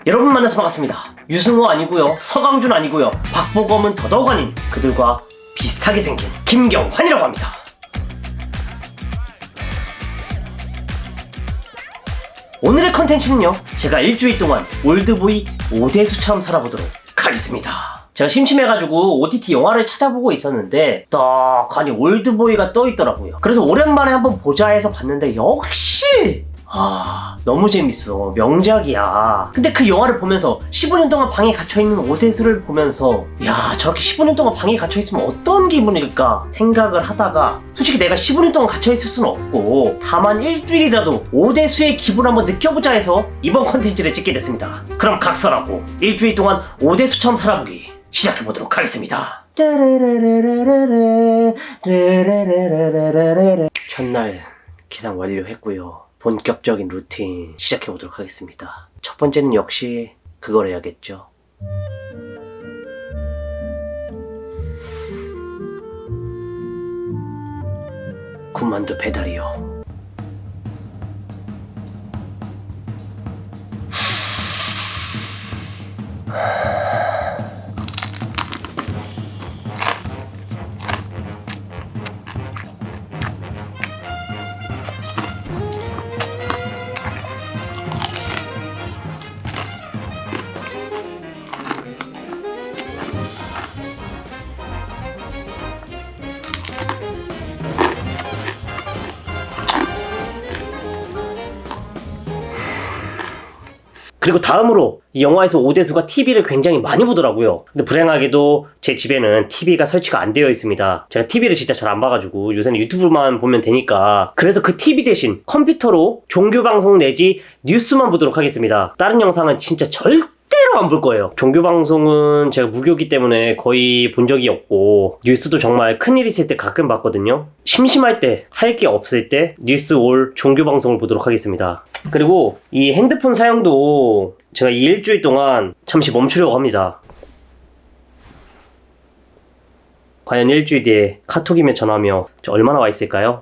여러분 만나서 반갑습니다. 유승호 아니고요, 서강준 아니고요, 박보검은 더더욱 아닌 그들과 비슷하게 생긴 김경환이라고 합니다. 오늘의 컨텐츠는요, 제가 일주일 동안 올드보이 오대수처럼 살아보도록 하겠습니다. 제가 심심해가지고 OTT 영화를 찾아보고 있었는데 떡하니 올드보이가 떠있더라고요. 그래서 오랜만에 한번 보자 해서 봤는데 역시 너무 재밌어. 명작이야. 근데 그 영화를 보면서 15년 동안 방에 갇혀있는 오대수를 보면서 야, 저렇게 15년 동안 방에 갇혀있으면 어떤 기분일까 생각을 하다가 솔직히 내가 15년 동안 갇혀있을 수는 없고 다만 일주일이라도 오대수의 기분을 한번 느껴보자 해서 이번 컨텐츠를 찍게 됐습니다. 그럼 각설하고 일주일 동안 오대수처럼 살아보기 시작해보도록 하겠습니다. 첫날 기상 완료했고요. 본격적인 루틴 시작해보도록 하겠습니다. 첫 번째는 역시 그걸 해야겠죠. 군만두 배달이요. 그리고 다음으로 이 영화에서 오대수가 TV를 굉장히 많이 보더라고요. 근데 불행하게도 제 집에는 TV가 설치가 안 되어 있습니다. 제가 TV를 진짜 잘 안 봐가지고 요새는 유튜브만 보면 되니까 그래서 그 TV 대신 컴퓨터로 종교방송 내지 뉴스만 보도록 하겠습니다. 다른 영상은 진짜 절대로 안 볼 거예요. 종교방송은 제가 무교기 때문에 거의 본 적이 없고 뉴스도 정말 큰일 있을 때 가끔 봤거든요. 심심할 때, 할 게 없을 때 뉴스 올 종교방송을 보도록 하겠습니다. 그리고 이 핸드폰 사용도 제가 이 일주일 동안 잠시 멈추려고 합니다. 과연 일주일 뒤에 카톡이며 전화며 얼마나 와 있을까요?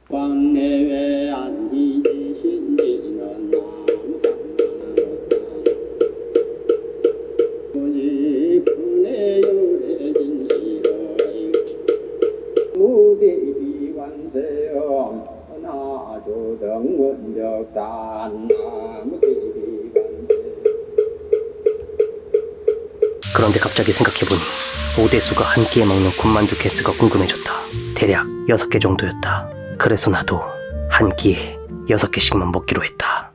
광내외 안지신지는 오직 군의 유래진 시로이 무기비관세요 나조등원적산 나무기비관세. 그런데 갑자기 생각해보니 오대수가 한 끼에 먹는 군만두 개수가 궁금해졌다. 대략 6개 정도였다. 그래서 나도 한 끼에 6개씩만 먹기로 했다.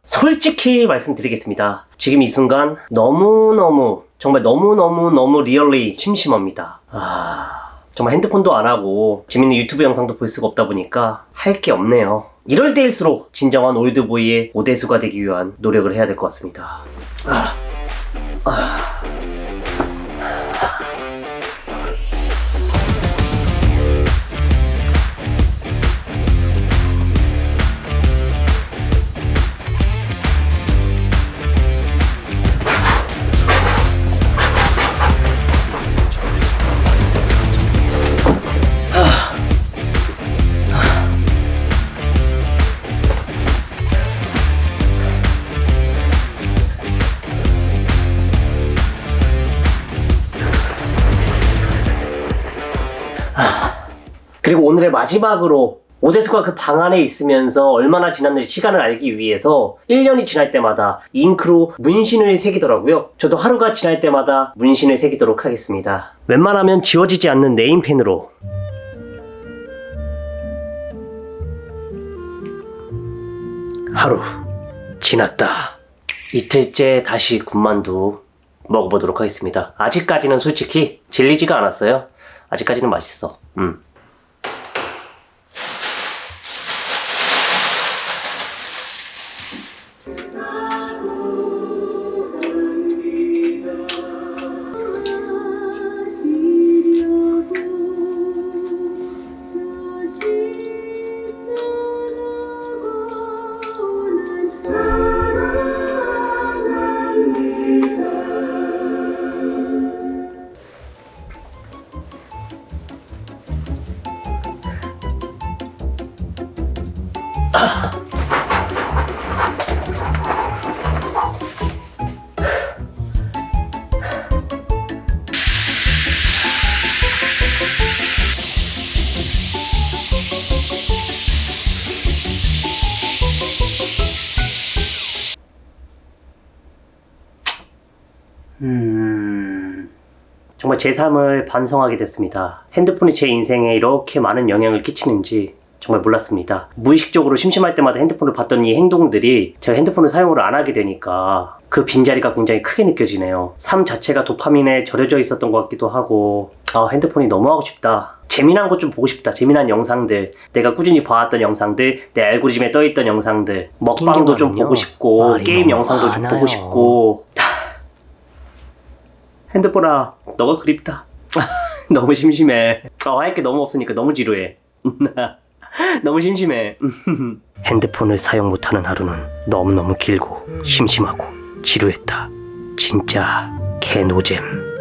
솔직히 말씀드리겠습니다. 지금 이 순간 너무너무 정말 너무너무 리얼리 심심합니다. 정말 핸드폰도 안 하고 재밌는 유튜브 영상도 볼 수가 없다 보니까 할 게 없네요. 이럴 때일수록 진정한 올드보이의 오대수가 되기 위한 노력을 해야 될 것 같습니다. 그리고 오늘의 마지막으로 오대수가 그 방 안에 있으면서 얼마나 지났는지 시간을 알기 위해서 1년이 지날 때마다 잉크로 문신을 새기더라고요. 저도 하루가 지날 때마다 문신을 새기도록 하겠습니다. 웬만하면 지워지지 않는 네임펜으로. 하루 지났다. 이틀째 다시 군만두 먹어보도록 하겠습니다. 아직까지는 솔직히 질리지가 않았어요. 아직까지는 맛있어. 정말 제 삶을 반성하게 됐습니다. 핸드폰이 제 인생에 이렇게 많은 영향을 끼치는지 정말 몰랐습니다. 무의식적으로 심심할 때마다 핸드폰을 봤던 이 행동들이 제가 핸드폰을 사용을 안 하게 되니까 그 빈자리가 굉장히 크게 느껴지네요. 삶 자체가 도파민에 절여져 있었던 것 같기도 하고, 핸드폰이 너무 하고 싶다. 재미난 것 좀 보고 싶다. 재미난 영상들, 내가 꾸준히 봐왔던 영상들, 내 알고리즘에 떠있던 영상들, 먹방도 좀 보고 싶고, 게임 영상도 좀 보고 싶고. 핸드폰아, 너가 그립다. 너무 심심해. 할 게 너무 없으니까 너무 지루해. 너무 심심해. 핸드폰을 사용 못하는 하루는 너무너무 길고 심심하고 지루했다. 진짜 개노잼.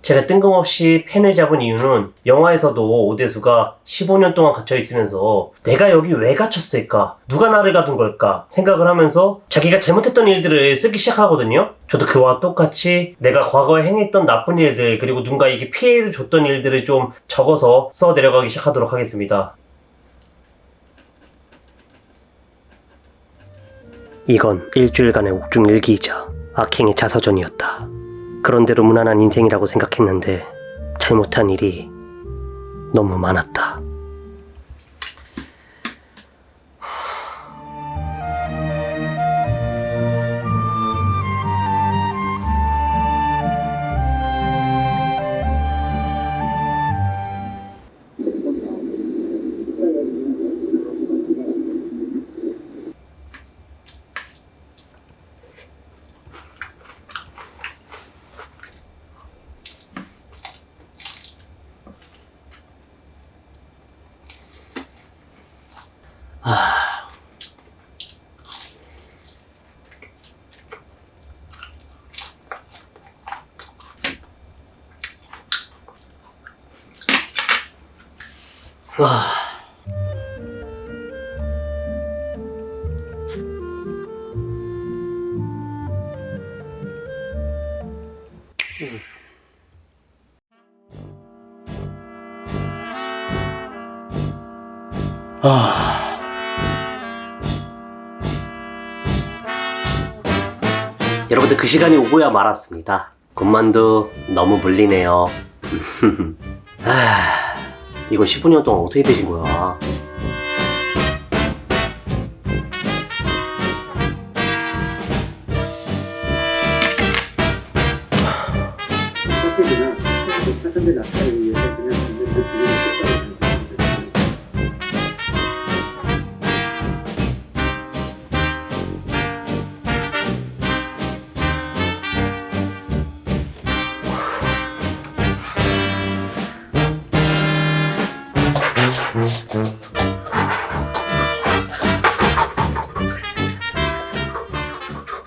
제가 뜬금없이 펜을 잡은 이유는 영화에서도 오대수가 15년 동안 갇혀 있으면서 내가 여기 왜 갇혔을까? 누가 나를 가둔 걸까? 생각을 하면서 자기가 잘못했던 일들을 쓰기 시작하거든요. 저도 그와 똑같이 내가 과거에 행했던 나쁜 일들, 그리고 누군가에게 피해를 줬던 일들을 좀 적어서 써 내려가기 시작하도록 하겠습니다. 이건 일주일간의 옥중 일기이자 악행의 자서전이었다. 그런대로 무난한 인생이라고 생각했는데 잘못한 일이 너무 많았다. 여러분들 그 시간이 오고야 말았습니다. 군만두 너무 물리네요. 이거 15년 동안 어떻게 되신 거야? 학생이나 학생들 낙타를 위해서 그냥 그 주변에 속삭이는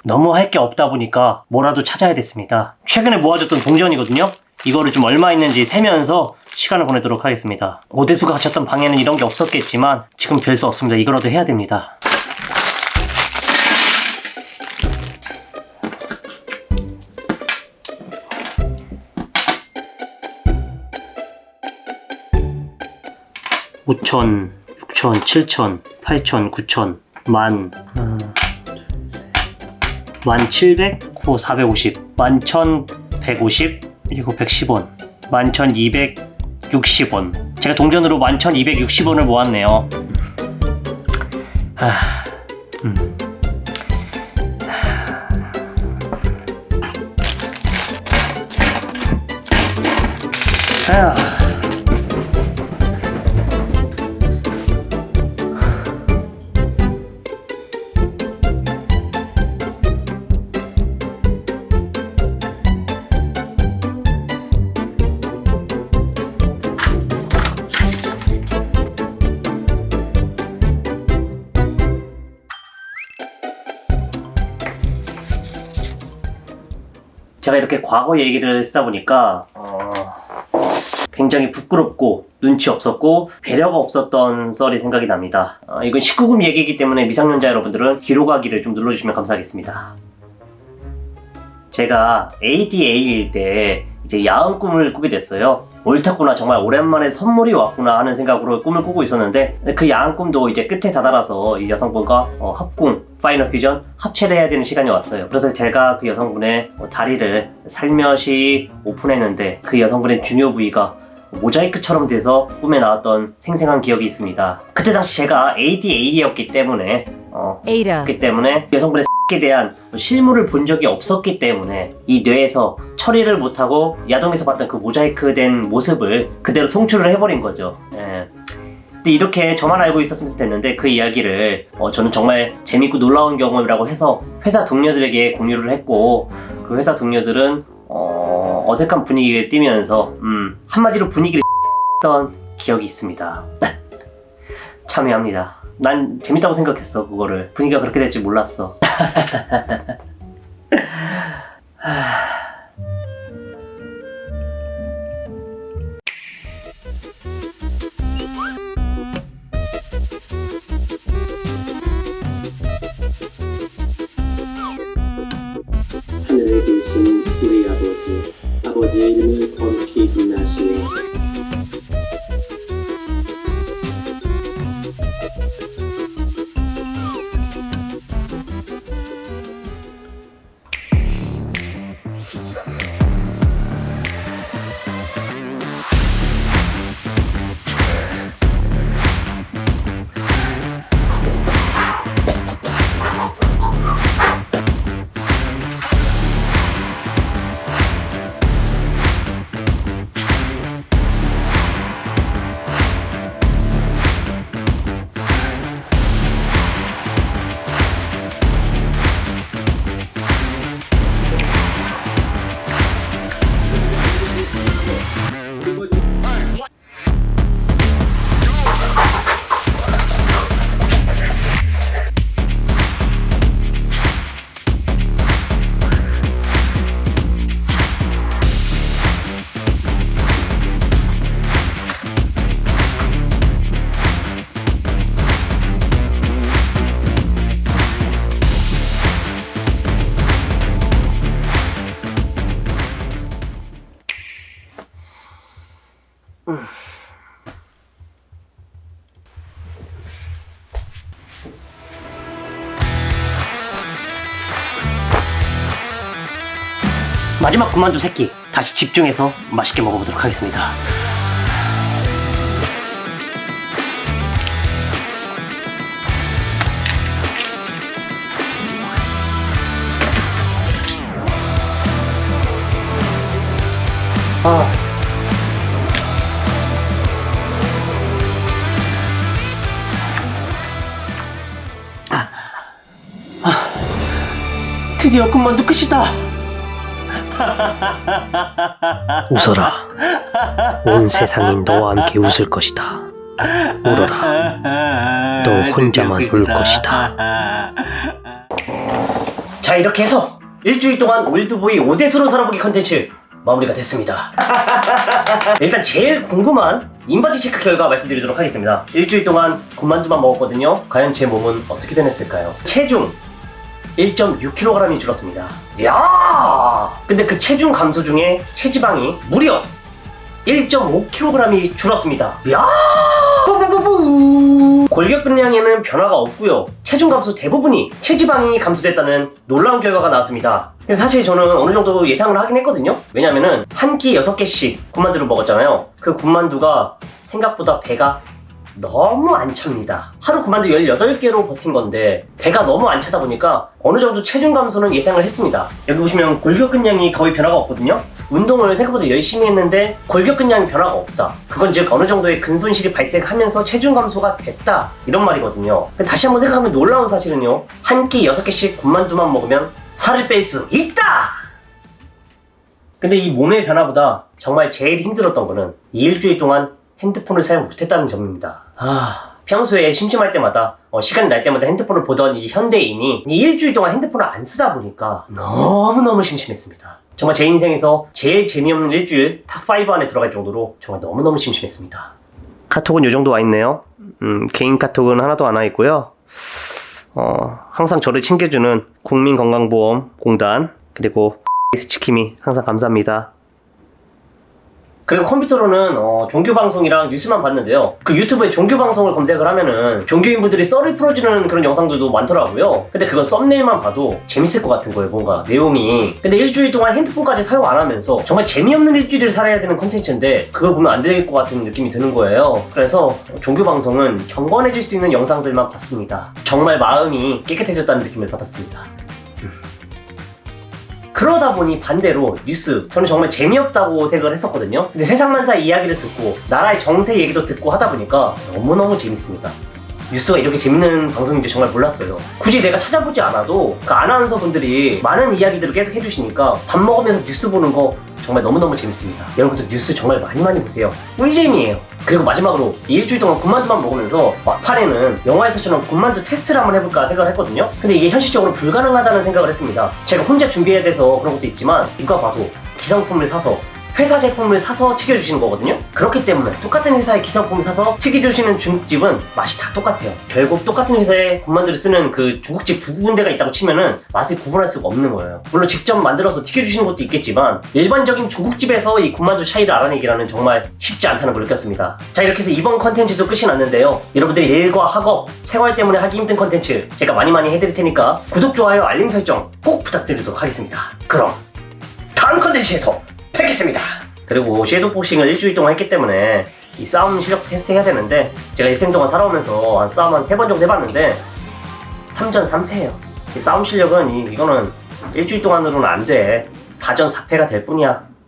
너무 할 게 없다 보니까 뭐라도 찾아야 됐습니다. 최근에 모아줬던 동전이거든요. 이거를 좀 얼마 있는지 세면서 시간을 보내도록 하겠습니다. 오대수가 갇혔던 방에는 이런 게 없었겠지만 지금 별 수 없습니다. 이거라도 해야 됩니다. (5천) (6천) (7천) (8천) (9천) (만) 1700, 후 450, 11,150, 그리고 110원, 11,260원. 제가 동전으로 11,260원을 모았네요. 아휴. 제가 이렇게 과거 얘기를 쓰다 보니까 굉장히 부끄럽고 눈치 없었고 배려가 없었던 썰이 생각이 납니다. 이건 19금 얘기이기 때문에 미성년자 여러분들은 뒤로 가기를 좀 눌러주시면 감사하겠습니다. 제가 ADA일 때 이제 야한 꿈을 꾸게 됐어요. 옳았구나, 정말 오랜만에 선물이 왔구나 하는 생각으로 꿈을 꾸고 있었는데 그 야한 꿈도 이제 끝에 다다라서 이 여성분과 합궁, 파이널 퓨전, 합체를 해야 되는 시간이 왔어요. 그래서 제가 그 여성분의 다리를 살며시 오픈했는데 그 여성분의 중요 부위가 모자이크처럼 돼서 꿈에 나왔던 생생한 기억이 있습니다. 그때 당시 제가 ADA였기 때문에 그렇기 때문에 여성분의 에 대한 실물을 본 적이 없었기 때문에 이 뇌에서 처리를 못하고 야동에서 봤던 그 모자이크 된 모습을 그대로 송출을 해버린 거죠. 예. 근데 이렇게 저만 알고 있었으면 됐는데 그 이야기를 저는 정말 재밌고 놀라운 경험이라고 해서 회사 동료들에게 공유를 했고 그 회사 동료들은 어색한 분위기를 띠면서 한마디로 분위기를 던 기억이 있습니다. 참여합니다. 난 재밌다고 생각했어. 그거를 분위기가 그렇게 될 줄 몰랐어. 하늘에 계신 우리 아버지, 아버지의 이름을 거룩히 빛나시네. 마지막 군만두 새끼 다시 집중해서 맛있게 먹어보도록 하겠습니다. 드디어 군만두 끝이다. 웃어라. 온 세상이 너와 함께 웃을 것이다. 울어라. 너 혼자만 울 것이다. 자, 이렇게 해서 일주일 동안 올드보이 5대수로 살아보기 컨텐츠 마무리가 됐습니다. 일단 제일 궁금한 인바디 체크 결과 말씀드리도록 하겠습니다. 일주일 동안 군만두만 먹었거든요. 과연 제 몸은 어떻게 변했을까요? 체중 1.6kg이 줄었습니다. 이야! 근데 그 체중 감소 중에 체지방이 무려 1.5kg이 줄었습니다. 이야! 뿌뿌뿌뿌! 골격근량에는 변화가 없고요. 체중 감소 대부분이 체지방이 감소됐다는 놀라운 결과가 나왔습니다. 근데 사실 저는 어느 정도 예상을 하긴 했거든요. 왜냐면은 한 끼 6개씩 군만두를 먹었잖아요. 그 군만두가 생각보다 배가 너무 안 찹니다. 하루 그만두 18개로 버틴 건데 배가 너무 안 차다 보니까 어느 정도 체중 감소는 예상을 했습니다. 여기 보시면 골격근량이 거의 변화가 없거든요. 운동을 생각보다 열심히 했는데 골격근량이 변화가 없다. 그건 즉 어느 정도의 근손실이 발생하면서 체중 감소가 됐다, 이런 말이거든요. 다시 한번 생각하면 놀라운 사실은요, 한 끼 6개씩 군만두만 먹으면 살을 뺄 수 있다! 근데 이 몸의 변화보다 정말 제일 힘들었던 거는 이 일주일 동안 핸드폰을 사용 못했다는 점입니다. 평소에 심심할 때마다 시간 날 때마다 핸드폰을 보던 이 현대인이 이 일주일 동안 핸드폰을 안 쓰다 보니까 너무너무 심심했습니다. 정말 제 인생에서 제일 재미없는 일주일 탑5 안에 들어갈 정도로 정말 너무너무 심심했습니다. 카톡은 요 정도 와 있네요. 개인 카톡은 하나도 안 와 있고요. 항상 저를 챙겨주는 국민건강보험공단 그리고 치킴이 항상 감사합니다. 그리고 컴퓨터로는 종교방송이랑 뉴스만 봤는데요. 그 유튜브에 종교방송을 검색을 하면은 종교인분들이 썰을 풀어주는 그런 영상들도 많더라고요. 근데 그건 썸네일만 봐도 재밌을 것 같은 거예요, 뭔가 내용이. 근데 일주일 동안 핸드폰까지 사용 안 하면서 정말 재미없는 일주일을 살아야 되는 콘텐츠인데 그걸 보면 안 될 것 같은 느낌이 드는 거예요. 그래서 종교방송은 경건해질 수 있는 영상들만 봤습니다. 정말 마음이 깨끗해졌다는 느낌을 받았습니다. 그러다 보니 반대로 뉴스, 저는 정말 재미없다고 생각을 했었거든요. 근데 세상만사 이야기를 듣고 나라의 정세 얘기도 듣고 하다 보니까 너무너무 재밌습니다. 뉴스가 이렇게 재밌는 방송인지 정말 몰랐어요. 굳이 내가 찾아보지 않아도 그 아나운서 분들이 많은 이야기들을 계속 해주시니까 밥 먹으면서 뉴스 보는 거 정말 너무너무 재밌습니다. 여러분들 뉴스 정말 많이 보세요. 꿀잼이에요. 그리고 마지막으로 이 일주일 동안 군만두만 먹으면서 막판에는 영화에서처럼 군만두 테스트를 한번 해볼까 생각을 했거든요. 근데 이게 현실적으로 불가능하다는 생각을 했습니다. 제가 혼자 준비해야 돼서 그런 것도 있지만 이거 봐도 기성품을 사서 회사 제품을 사서 튀겨주시는 거거든요. 그렇기 때문에 똑같은 회사의 기성품을 사서 튀겨주시는 중국집은 맛이 다 똑같아요. 결국 똑같은 회사의 군만두를 쓰는 그 중국집 두 군데가 있다고 치면은 맛을 구분할 수가 없는 거예요. 물론 직접 만들어서 튀겨주시는 것도 있겠지만 일반적인 중국집에서 이 군만두 차이를 알아내기라는 정말 쉽지 않다는 걸 느꼈습니다. 자, 이렇게 해서 이번 컨텐츠도 끝이 났는데요. 여러분들이 일과 학업, 생활 때문에 하기 힘든 컨텐츠 제가 많이 해드릴 테니까 구독, 좋아요, 알림 설정 꼭 부탁드리도록 하겠습니다. 그럼 다음 컨텐츠에서 뵙겠습니다. 그리고 섀도우 복싱을 일주일 동안 했기 때문에 이 싸움 실력 테스트 해야 되는데 제가 일생 동안 살아오면서 싸움 한 3번 정도 해봤는데 3전 3패예요. 이 싸움 실력은 이거는 일주일 동안으로는 안 돼. 4전 4패가 될 뿐이야.